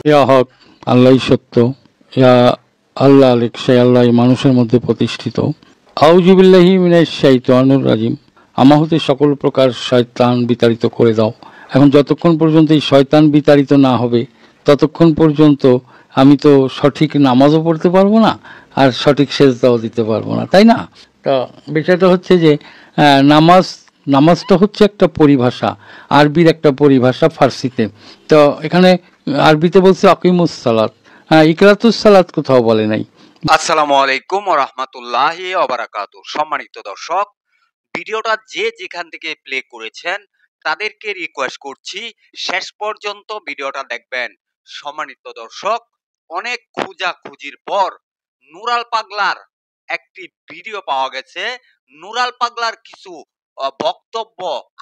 ইয়া হক, আল্লাহই সত্য, ইয়া আল্লাহ আলেক, সেই আল্লাহ মানুষের মধ্যে প্রতিষ্ঠিত। আউযুবিল্লাহি মিনাশ শাইতানির রাজিম। আমা হতে সকল প্রকার শয়তান বিতাড়িত করে দাও। এখন যতক্ষণ পর্যন্ত এই শয়তান বিতাড়িত না হবে ততক্ষণ পর্যন্ত আমি তো সঠিক নামাজও পড়তে পারবো না, আর সঠিক সেজদাও দিতে পারবো না, তাই না? তো বিষয়টা হচ্ছে যে নামাজটা হচ্ছে একটা পরিভাষা, আরবির একটা পরিভাষা ফার্সিতে। তো এখানে আরবিতে বলছে আকিমুস সালাত, হ্যাঁ, ইকরাতুস সালাত কোথাও বলে নাই। আসসালামু আলাইকুম ওয়া রাহমাতুল্লাহি ওয়া বারাকাতুহু। সম্মানিত দর্শক, ভিডিওটা যে যেখান থেকে প্লে করেছেন তাদেরকে রিকোয়েস্ট করছি শেষ পর্যন্ত ভিডিওটা দেখবেন। সম্মানিত দর্শক, অনেক খোঁজাখুঁজির পর নুরাল পাগলার একটি ভিডিও পাওয়া গেছে। নুরাল পাগলার কিছু বক্তব্য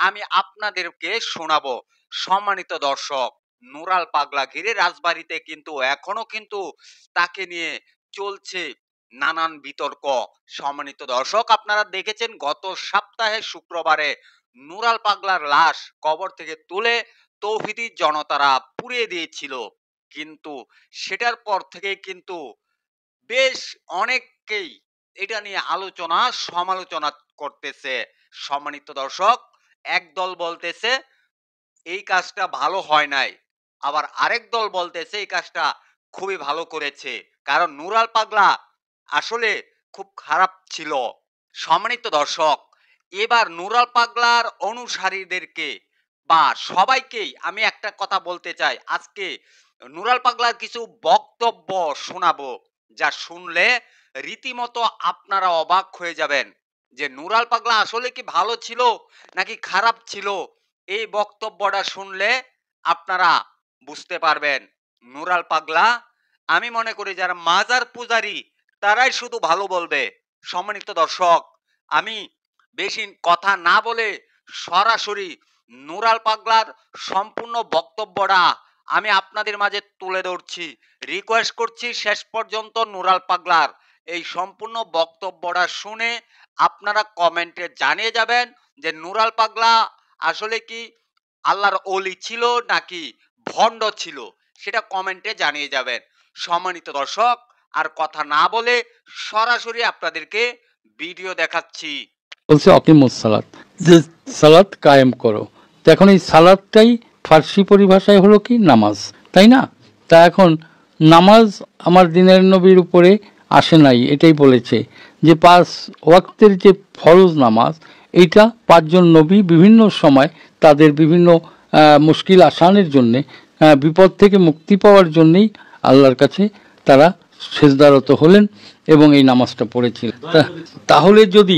আমি আপনাদেরকে শোনাবো। সম্মানিত দর্শক, নুরাল পাগলা ঘিরে রাজবাড়িতে কিন্তু এখনো কিন্তু তাকে নিয়ে চলছে নানান বিতর্ক। সম্মানিত দর্শক, আপনারা দেখেছেন গত সপ্তাহে শুক্রবারে নুরাল পাগলার লাশ কবর থেকে তুলে তৌহিদি জনতারা পুড়িয়ে দিয়েছিল, কিন্তু সেটার পর থেকে কিন্তু বেশ অনেককেই এটা নিয়ে আলোচনা সমালোচনা করতেছে। সম্মানিত দর্শক, একদল বলতেছে এই কাজটা ভালো হয় নাই, আবার আরেক দল বলতেছে এই কাজটা খুবই ভালো করেছে, কারণ নুরাল পাগলা আসলে খুব খারাপ ছিল। সম্মানিত দর্শক, এবার নুরাল পাগলার অনুসারীদেরকে বা সবাইকেই আমি একটা কথা বলতে চাই। আজকে নুরাল পাগলার কিছু বক্তব্য শোনাবো, যা শুনলে রীতিমতো আপনারা অবাক হয়ে যাবেন যে নুরাল পাগলা আসলে কি ভালো ছিল নাকি খারাপ ছিল। এই বক্তব্যটা শুনলে আপনারা বুঝতে পারবেন। নুরাল পাগলা, আমি মনে করি যারা মাজার পূজারী তারাই শুধু ভালো বলবে। সম্মানিত দর্শক, আমি বেশি কথা না বলে সরাসরি নুরাল পাগলার সম্পূর্ণ বক্তব্যটা আমি আপনাদের মাঝে তুলে ধরছি। রিকোয়েস্ট করছি শেষ পর্যন্ত নুরাল পাগলার এই সম্পূর্ণ বক্তব্যটা শুনে আপনারা কমেন্টে জানিয়ে যাবেন যে নুরাল পাগলা আসলে কি আল্লাহর ওলি ছিল নাকি ভণ্ড ছিল, সেটা কমেন্টে জানিয়ে যাবেন। সম্মানিত দর্শক, আর কথা না বলে সরাসরি আপনাদেরকে ভিডিও দেখাচ্ছি। বলছে অকিমুস সালাত, যে সালাত কায়েম করো। তো এখন এই সালাতটাই ফার্সি পরিভাষায় হলো কি নামাজ, তাই না? তা এখন নামাজ আমার দিনের নবীর উপরে আসে নাই, এটাই বলেছে যে 5 ওয়াক্তের যে ফরজ নামাজ, এইটা 5 জন নবী বিভিন্ন সময় তাদের বিভিন্ন মুশকিল আসানের জন্যে, বিপদ থেকে মুক্তি পাওয়ার জন্যেই আল্লাহর কাছে তারা সেজদারত হলেন এবং এই নামাজটা পড়েছিলেন। তাহলে যদি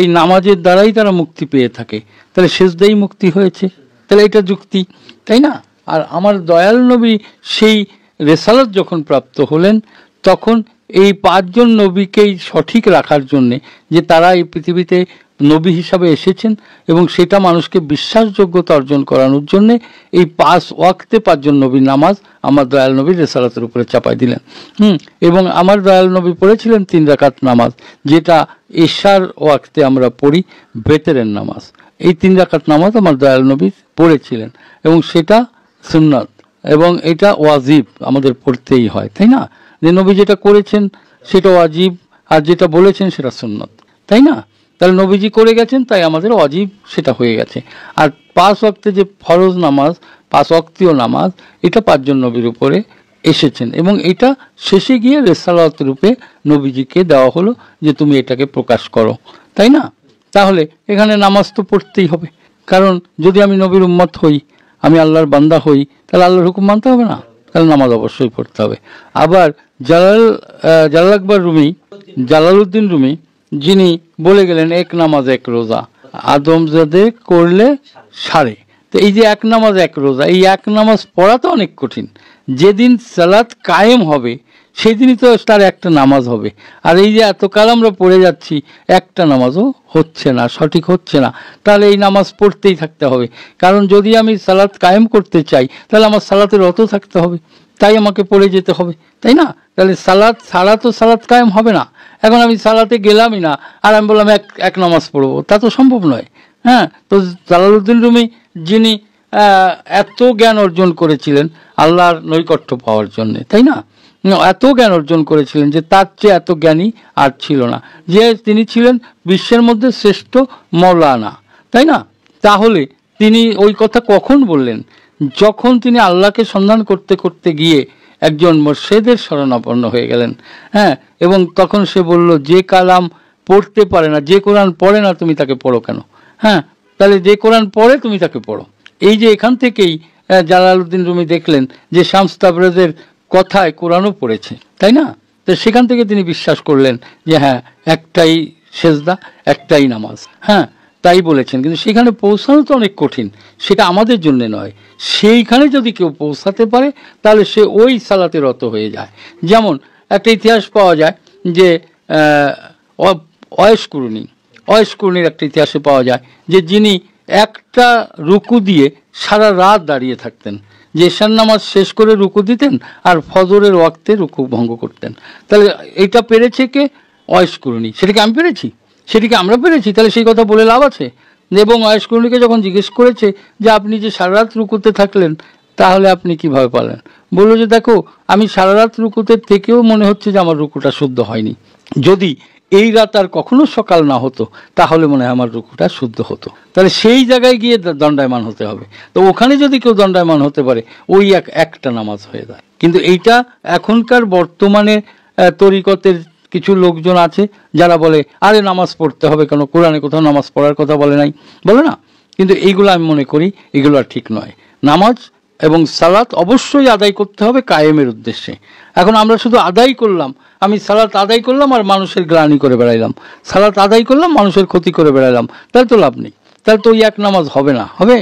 এই নামাজের দ্বারাই তারা মুক্তি পেয়ে থাকে, তাহলে সেজদাই মুক্তি হয়েছে, তাহলে এটা যুক্তি, তাই না? আর আমার দয়াল নবী সেই রেসালাত যখন প্রাপ্ত হলেন, তখন এই 5 জন নবীকেই সঠিক রাখার জন্যে, যে তারা এই পৃথিবীতে নবী হিসাবে এসেছেন এবং সেটা মানুষকে বিশ্বাসযোগ্যতা অর্জন করানোর জন্যে এই 5 ওয়াক্তে 5 জন নবীর নামাজ আমার দয়াল নবীর রেসালাতের উপরে চাপাই দিলেন। এবং আমার দয়াল নবী পড়েছিলেন 3 রাকাত নামাজ, যেটা এশার ওয়াক্তে আমরা পড়ি বেতেরের নামাজ। এই 3 রাকাত নামাজ আমার দয়াল নবী পড়েছিলেন এবং সেটা সুন্নাত এবং এটা ওয়াজিব, আমাদের পড়তেই হয়, তাই না? যে নবী যেটা করেছেন সেটা ওয়াজিব, আর যেটা বলেছেন সেটা সুন্নাত, তাই না? তাহলে নবীজি করে গেছেন, তাই আমাদের ওয়াজিব সেটা হয়ে গেছে। আর 5 ওয়াক্তে যে ফরজ নামাজ, 5 ওয়াক্তীয় নামাজ, এটা 5 জন নবীর উপরে এসেছেন এবং এটা শেষে গিয়ে রেসালাত রূপে নবীজিকে দেওয়া হলো যে তুমি এটাকে প্রকাশ করো, তাই না? তাহলে এখানে নামাজ তো পড়তেই হবে, কারণ যদি আমি নবীর উম্মত হই, আমি আল্লাহর বান্দা হই, তাহলে আল্লাহর হুকুম মানতে হবে না? তাহলে নামাজ অবশ্যই পড়তে হবে। আবার জালালউদ্দিন রুমি যিনি বলে গেলেন 1 নামাজ 1 রোজা আদমজাদে করলে সারে। তো এই যে 1 নামাজ 1 রোজা, এই 1 নামাজ পড়া তো অনেক কঠিন। যেদিন সালাত কায়েম হবে সেই দিনই তো তার একটা নামাজ হবে, আর এই যে এতকাল আমরা পড়ে যাচ্ছি একটা নামাজও হচ্ছে না, সঠিক হচ্ছে না। তাহলে এই নামাজ পড়তেই থাকতে হবে, কারণ যদি আমি সালাত কায়েম করতে চাই তাহলে আমার সালাতের রত থাকতে হবে, তাই আমাকে পড়ে যেতে হবে, তাই না? তাহলে সালাত ছাড়া তো সালাত কায়েম হবে না। এখন আমি সালাতে গেলামই না আর আমি বললাম এক নামাজ পড়বো, তা তো সম্ভব নয়। হ্যাঁ, তো জালালউদ্দিন রুমি যিনি এত জ্ঞান অর্জন করেছিলেন আল্লাহর নৈকট্য পাওয়ার জন্য, তাই না? এত জ্ঞান অর্জন করেছিলেন যে তার চেয়ে এত জ্ঞানী আর ছিল না, যে তিনি ছিলেন বিশ্বের মধ্যে শ্রেষ্ঠ মৌলানা, তাই না? তাহলে তিনি ওই কথা কখন বললেন? যখন তিনি আল্লাহকে সন্ধান করতে করতে গিয়ে একজন মোর্শেদের শরণাপন্ন হয়ে গেলেন। হ্যাঁ, এবং তখন সে বলল, যে কালাম পড়তে পারে না, যে কোরআন পড়ে না, তুমি তাকে পড়ো কেন? হ্যাঁ, তাহলে যে কোরআন পড়ে তুমি তাকে পড়ো। এই যে এখান থেকেই জালালউদ্দিন রুমি দেখলেন যে শামস তাবরেজের কথায় কোরআনও পড়েছে, তাই না? তো সেখান থেকে তিনি বিশ্বাস করলেন যে হ্যাঁ, একটাই সেজদা, একটাই নামাজ। হ্যাঁ, তাই বলেছেন, কিন্তু সেখানে পৌঁছানো তো অনেক কঠিন, সেটা আমাদের জন্য নয়। সেইখানে যদি কেউ পৌঁছাতে পারে তাহলে সে ওই সালাতে রত হয়ে যায়। যেমন একটা ইতিহাস পাওয়া যায় যে অয়েশকুরুনির একটা ইতিহাসে পাওয়া যায় যে যিনি একটা রুকু দিয়ে সারা রাত দাঁড়িয়ে থাকতেন, যে এশার নামাজ শেষ করে রুকু দিতেন আর ফজরের ওয়াক্তে রুকু ভঙ্গ করতেন। তাহলে এটা পেরেছে কে? অয়েশকুরুনি। সেটাকে আমি পেরেছি? সেটিকে আমরা পেরেছি? তাহলে সেই কথা বলে লাভ আছে? এবং অয়েশকুরুনিকে যখন জিজ্ঞেস করেছে যে আপনি যে সারা রাত রুকুতে থাকলেন, তাহলে আপনি কিভাবে পারলেন? বললো যে দেখো, আমি সারা রাত রুকুতে থেকেও মনে হচ্ছে যে আমার রুকুটা শুদ্ধ হয়নি। যদি এই রাত আর কখনো সকাল না হতো তাহলে মনে হয় আমার রুকুটা শুদ্ধ হতো। তাহলে সেই জায়গায় গিয়ে দণ্ডায়মান হতে হবে। তো ওখানে যদি কেউ দণ্ডায়মান হতে পারে, ওই একটা নামাজ হয়ে যায়। কিন্তু এইটা এখনকার বর্তমানে তরিকতের কিছু লোকজন আছে যারা বলে আরে নামাজ পড়তে হবে কেন, কোরআনে কোথাও নামাজ পড়ার কথা বলে নাই, বলে না? কিন্তু এইগুলো আমি মনে করি এগুলো আর ঠিক নয়। নামাজ এবং সালাত অবশ্যই আদায় করতে হবে কায়েমের উদ্দেশ্যে। এখন আমরা শুধু আদায় করলাম, আমি সালাত আদায় করলাম আর মানুষের গ্লানি করে বেড়াইলাম, সালাত আদায় করলাম মানুষের ক্ষতি করে বেড়াইলাম, তাহলে তো লাভ নেই। তাহলে তো ওই এক নামাজ হবে না, হবে?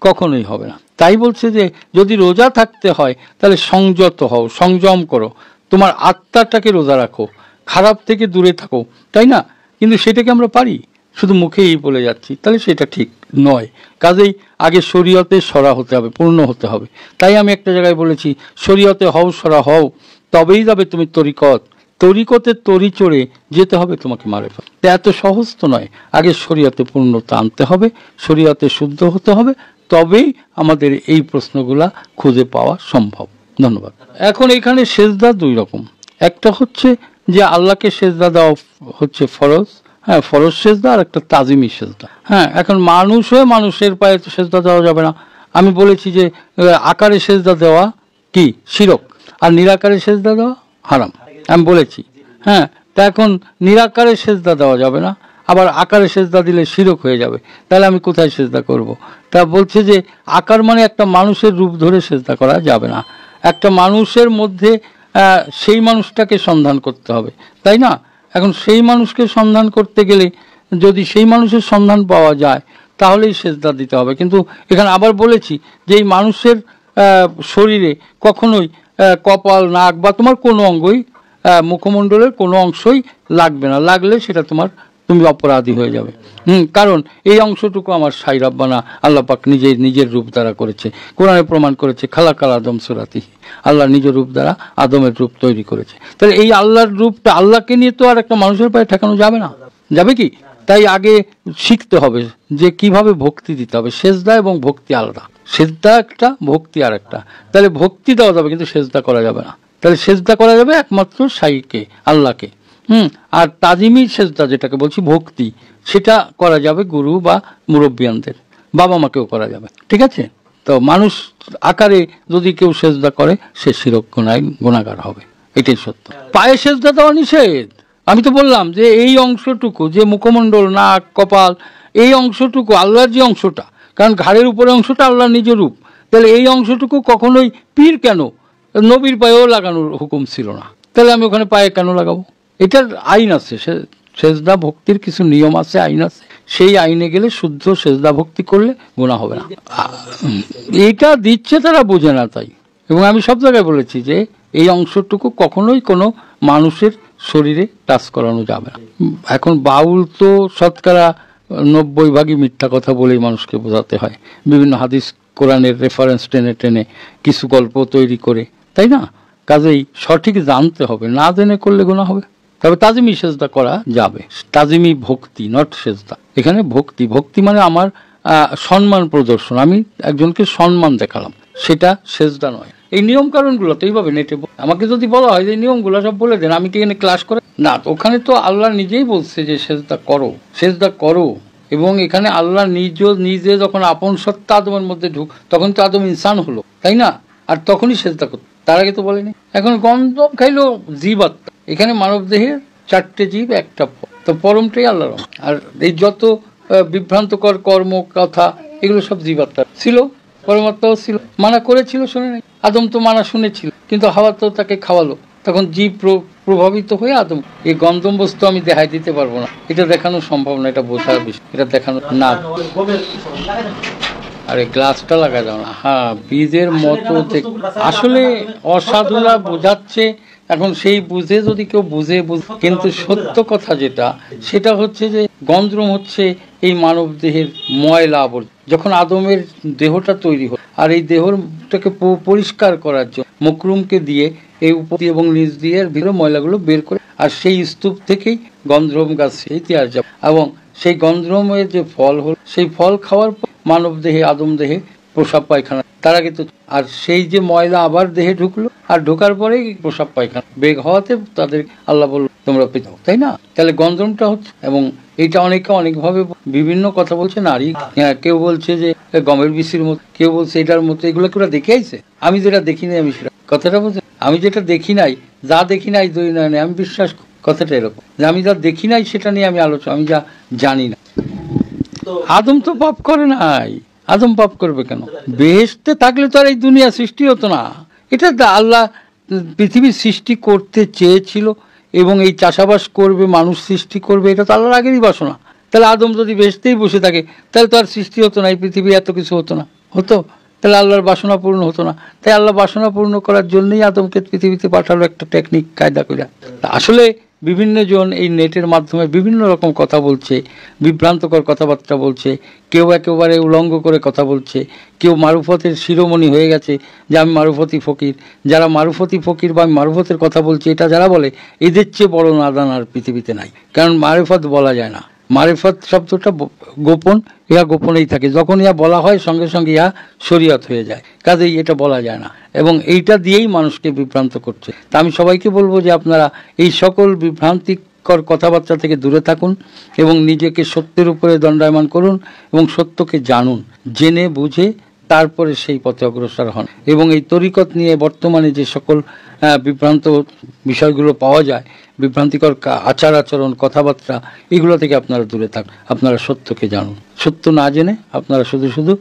কখনোই হবে না। তাই বলছে যে যদি রোজা থাকতে হয় তাহলে সংযত হও, সংযম করো, তোমার আত্মাটাকে রোজা রাখো, খারাপ থেকে দূরে থাকো, তাই না? কিন্তু সেটাকে আমরা পারি? শুধু মুখেই বলে যাচ্ছি, তাহলে সেটা ঠিক নয়। কাজেই আগে শরীয়তে সরা হতে হবে, পূর্ণ হতে হবে। তাই আমি একটা জায়গায় বলেছি, শরীয়তে হও, সরা হও, তবেই যাবে তুমি তরিকত। তরিকতে তরি চড়ে যেতে হবে তোমাকে মারেফাত। এত সহজ তো নয়। আগে শরীয়তে পূর্ণতা আনতে হবে, শরীয়তে শুদ্ধ হতে হবে, তবেই আমাদের এই প্রশ্নগুলা খুঁজে পাওয়া সম্ভব। ধন্যবাদ। এখন এখানে সেজদা দুই রকম। একটা হচ্ছে যে আল্লাহকে সেজদা দেওয়া হচ্ছে ফরজ, হ্যাঁ, ফরজ সেজদা, আর একটা তাজিমি সেজদা। হ্যাঁ, এখন মানুষ হয়ে মানুষের পায়ে তো সেজদা দেওয়া যাবে না। আমি বলেছি যে আকারে সেজদা দেওয়া কি শিরক, আর নিরাকারে সেজদা দেওয়া হারাম, আমি বলেছি। হ্যাঁ, তা এখন নিরাকারে সেজদা দেওয়া যাবে না, আবার আকারে সেজদা দিলে শিরক হয়ে যাবে, তাহলে আমি কোথায় সেজদা করব? তা বলছে যে আকার মানে একটা মানুষের রূপ ধরে সেজদা করা যাবে না, একটা মানুষের মধ্যে সেই মানুষটাকে সন্ধান করতে হবে, তাই না? এখন সেই মানুষকে সন্ধান করতে গেলে যদি সেই মানুষের সন্ধান পাওয়া যায় তাহলেই সেজদা দিতে হবে। কিন্তু এখানে আবার বলেছি যে এই মানুষের শরীরে কখনোই কপাল, নাক বা তোমার কোনো অঙ্গই, মুখমণ্ডলের কোনো অংশই লাগবে না, লাগলে সেটা তুমি অপরাধী হয়ে যাবে। কারণ এই অংশটুকু আমার সাই রাব্বানা আল্লাহ পাক নিজের রূপ দ্বারা করেছে। কোরআনে প্রমাণ করেছে খালাকাল আদম সুরাতি, আল্লাহ নিজ রূপ দ্বারা আদমের রূপ তৈরি করেছে। তাহলে এই আল্লাহর রূপটা, আল্লাহকে নিয়ে তো আর একটা মানুষের পায়ে ঠেকানো যাবে না, যাবে কি? তাই আগে শিখতে হবে যে কিভাবে ভক্তি দিতে হবে। সেজদা এবং ভক্তি আলাদা, সেজদা একটা, ভক্তি আর একটা। তাহলে ভক্তি দেওয়া যাবে কিন্তু সেজদা করা যাবে না। তাহলে সেজদা করা যাবে একমাত্র সাইকে, আল্লাহকে। আর তাজিমি সেজদা যেটাকে বলছি ভক্তি, সেটা করা যাবে গুরু বা মুরব্বিয়ানদের, বাবা মাকেও করা যাবে, ঠিক আছে? তো মানুষ আকারে যদি কেউ সেজদা করে সে শিরক গুনাহগার হবে, এটাই সত্য। পায়ে সেজদা দেওয়া নিষেধ। আমি তো বললাম যে এই অংশটুকু, যে মুখমণ্ডল, নাক, কপাল, এই অংশটুকু আল্লাহর যে অংশটা, কারণ ঘাড়ের উপরে অংশটা আল্লাহর নিজ রূপ, তাহলে এই অংশটুকু কখনোই পীর কেন, নবীর পায়েও লাগানোর হুকুম ছিল না, তাহলে আমি ওখানে পায়ে কেন লাগাবো? এটার আইন আছে, সেজদা ভক্তির কিছু নিয়ম আছে, আইন আছে। সেই আইনে গেলে শুদ্ধ সেজদা ভক্তি করলে গুনাহ হবে না। এটা দিচ্ছে তারা বোঝে না তাই। এবং আমি সব জায়গায় বলেছি যে এই অংশটুকু কখনোই কোনো মানুষের শরীরে টাচ করানো যাবে না। এখন বাউল তো শতকরা 90% মিথ্যা কথা বলেই মানুষকে বোঝাতে হয়, বিভিন্ন হাদিস কোরআনের রেফারেন্স টেনে টেনে কিছু গল্প তৈরি করে, তাই না? কাজেই সঠিক জানতে হবে, না জেনে করলে গুনাহ হবে। তবে তাজিমি সেজদা করা যাবে, তাজিমি ভক্তি, নট সেজদা। এখানে ভক্তি, ভক্তি মানে আমার সম্মান প্রদর্শন, আমি একজনকে সম্মান দেখালাম, সেটা সেজদা নয়। এই নিয়ম কারণগুলো তো এইভাবে নেটে আমাকে যদি বলা হয় যে নিয়মগুলো সব বলে দেন, আমি কি এখানে ক্লাস করে না, ওখানে তো আল্লাহ নিজেই বলছে যে সেজদা করো, সেজদা করো। এবং এখানে আল্লাহ নিজে যখন আপন সত্তা আদমের মধ্যে তখন তো আদম ইনসান হলো, তাই না? আর তখনই সেজদা করতো, তার আগে তো বলেনি। এখন গন্ধম খাইলো জীব আত্মা, এখানে মানব দেহের 4টে জীব, একটা তো পরমটাই আল্লাহর। আর এই যত বিভ্রান্তকর কর্ম কথা এগুলো সব জীবাত্মা ছিল, পরমাত্মাও ছিল, মানা করেছিল, শুনে নাই। আদম তো মানা শুনেছিল, কিন্তু হাওয়া তো তাকে খাওয়ালো, তখন জীব প্রভাবিত হয়ে আদম। এই গন্ধম বস্তু আমি দেখাই দিতে পারবো না, এটা দেখানো সম্ভব না, এটা বোঝার বিষয়, এটা দেখানো না। আরে গ্লাসটা লাগা যাও না, হ্যাঁ বীজের মতো আসলে অসাধুরা বোঝাচ্ছে। এখন সেই বুঝে যদি কেউ বুঝে, কিন্তু সত্য কথা যেটা, সেটা হচ্ছে যে গন্ধ্রম হচ্ছে এই মানব দেহের ময়লা আবর্জনা। যখন আদমের দেহটা তৈরি হল, আর এই দেহটাকে পরিষ্কার করার জন্য মকরুমকে দিয়ে এই উপর এবং নিচ দিয়ে ভিতরে ময়লাগুলো বের করে, আর সেই স্তূপ থেকেই গন্ধ্রম গাছ ইতিহাস যাবে। এবং সেই গন্ধ্রমের যে ফল হল, সেই ফল খাওয়ার পর মানব দেহে, আদম দেহে প্রসাব পায়খানা, তার আগে তো। আর সেই যে ময়লা আবার দেহে ঢুকলো, আর ঢোকার পরেই প্রসাব পায়খানা বেগ হওয়াতে তাদের আল্লাহ বলল তোমরা পেতে, তাই না? তাহলে গন্ধ্রমটা হচ্ছে, এবং এইটা অনেকে অনেকভাবে বিভিন্ন কথা বলছে। নারী, কেউ বলছে যে গমের বিচির মতো, কেউ বলছে এটার মতো। এগুলো কেউ দেখে আইছে? আমি যেটা দেখি নাই, আমি সেটা কথাটা বলছি, আমি যেটা দেখি নাই, যা দেখি নাই দুই নয়, আমি বিশ্বাস, কথাটা এরকম যে আমি যা দেখি নাই সেটা নিয়ে আমি আলোচনা, আমি যা জানি না। আদম তো পাপ করে নাই, আদম পাপ করবে কেন? বেহেশতে থাকলে তো আর এই দুনিয়া সৃষ্টি হতো না। এটা আল্লাহ পৃথিবীর সৃষ্টি করতে চেয়েছিল, এবং এই চাষাবাস করবে, মানুষ সৃষ্টি করবে, এটা তো আল্লাহর আগেরই বাসনা। তাহলে আদম যদি বেহেশতেই বসে থাকে, তাহলে তো আর সৃষ্টি হতো না, এই পৃথিবী এত কিছু হতো না, হতো? তাহলে আল্লাহর বাসনা পূর্ণ হতো না। তাই আল্লাহ বাসনা পূর্ণ করার জন্যই আদমকে পৃথিবীতে পাঠালো, একটা টেকনিক, কায়দা করে। আসলে বিভিন্ন জন এই নেটের মাধ্যমে বিভিন্ন রকম কথা বলছে, বিভ্রান্তকর কথাবার্তা বলছে, কেউ একেবারে উলঙ্গ করে কথা বলছে, কেউ মারুফতের শিরোমণি হয়ে গেছে যে আমি মারুফতি ফকির। যারা মারুফতি ফকির বা মারুফতের কথা বলছে, এটা যারা বলে, এদের চেয়ে বড় নাদান আর পৃথিবীতে নাই। কারণ মারুফত বলা যায় না, মারিফত শব্দটা গোপন, ইহা গোপনেই থাকে, যখন ইহা বলা হয় সঙ্গে সঙ্গে ইহা শরীয়ত হয়ে যায়, কাজেই এটা বলা যায় না। এবং এইটা দিয়েই মানুষকে বিভ্রান্ত করছে। তা আমি সবাইকে বলবো যে আপনারা এই সকল বিভ্রান্তিকর কথাবার্তা থেকে দূরে থাকুন, এবং নিজেকে সত্যের উপরে দণ্ডায়মান করুন, এবং সত্যকে জানুন, জেনে বুঝে তারপরে সেই পথে অগ্রসর হন। এবং এই তরিকত নিয়ে বর্তমানে যে সকল বিভ্রান্ত বিষয়গুলো পাওয়া যায়, বিভ্রান্তিকর আচার আচরণ, কথাবার্তা, এগুলো থেকে আপনারা দূরে থাকুন। আপনারা সত্যকে জানুন। সত্য না জেনে আপনারা শুধু শুধু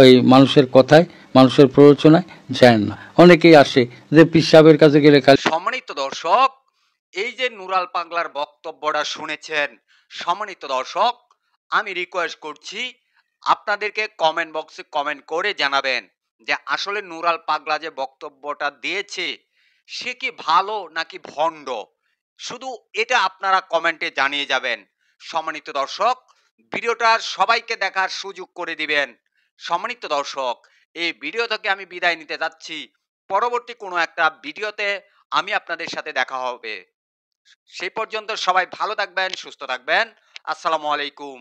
ওই মানুষের কথায়, মানুষের প্ররোচনায় যায় না। অনেকেই আসে যে পীর সাহেবের কাছে গেলে। সম্মানিত দর্শক, এই যে নুরাল পাগলার বক্তব্যটা শুনেছেন, সম্মানিত দর্শক, আমি রিকোয়েস্ট করছি আপনাদেরকে কমেন্ট বক্সে কমেন্ট করে জানাবেন যে আসলে নুরাল পাগলা যে বক্তব্যটা দিয়েছে, সে কি ভালো নাকি ভণ্ড। শুধু এটা আপনারা কমেন্টে জানিয়ে যাবেন। সম্মানিত দর্শক, ভিডিওটা সবাইকে দেখার সুযোগ করে দিবেন। সম্মানিত দর্শক, এই ভিডিও থেকে আমি বিদায় নিতে যাচ্ছি। পরবর্তী কোনো একটা ভিডিওতে আমি আপনাদের সাথে দেখা হবে। সেই পর্যন্ত সবাই ভালো থাকবেন, সুস্থ থাকবেন। আসসালামু আলাইকুম।